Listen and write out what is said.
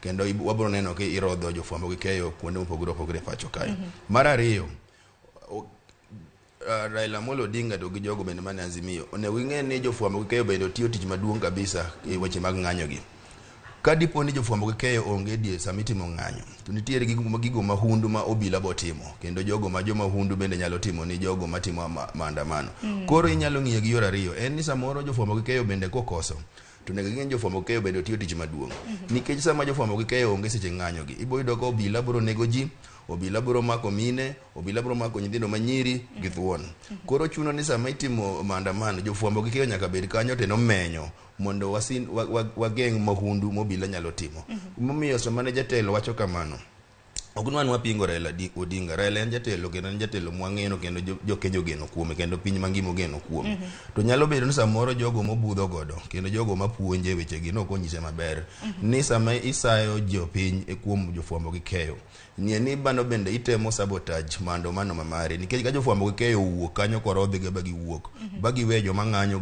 kendo wabro neno ki irodho jofwambo gi keyo kuonde mopogore opogore pacho kae. Mar ariyo, Raila Amolo Odinga to gi jogo bende mane Azimio onego ing'e ni jofwambo gi keyo bende tiyo tich maduong' kabisa e weche mag ng'anyo gi. Ka dipo ni jofwambo gi keyo onge die samitimo ng'anyo, to nitiere gigo mahundu ma obila botimo, kendo jogo ma joma hundu bende nyalo timo ni jogo matimo maandamano. Koro inyalo ng'iyo gi yor ariyo, en ni samoro jofwambo gi keyo bende kokoso to nego ng'eny jofwambo gi keyo bende tiyo tich maduong'. Nikech sama jofwambo gi keyo onge seche ng'anyo gi, ibo yudo ka obila bro nego ji, obila bro mako mine, obila bro mako nyithindo manyiri gi thuon. Koro chuno ni sama itimo maandamano, jofwambo gi keyo nyaka bed kanyo teno menyo mondo wageng' mahundu mobila nyalo timo. Momiyo sama ne jatelo wacho kamano, ok nwan wapingo Raila Odinga. Raila en jatelo kendo en jatelo mwang'eno kendo jokenyo geno kuome kendo piny mangima geno kuome. To nyalo bedo ni samoro jogo mobudho godo kendo jogo mapuonje weche gi no konyise maber ni sama isayo jopiny e kuom jofwambo gi keyo, nie ni bano bende itemo sabotage maandamano mamari, nikech ka jofwambo gi keyo wuok kanyo korodhi ga bagi wuok bagi wejo mang'anyo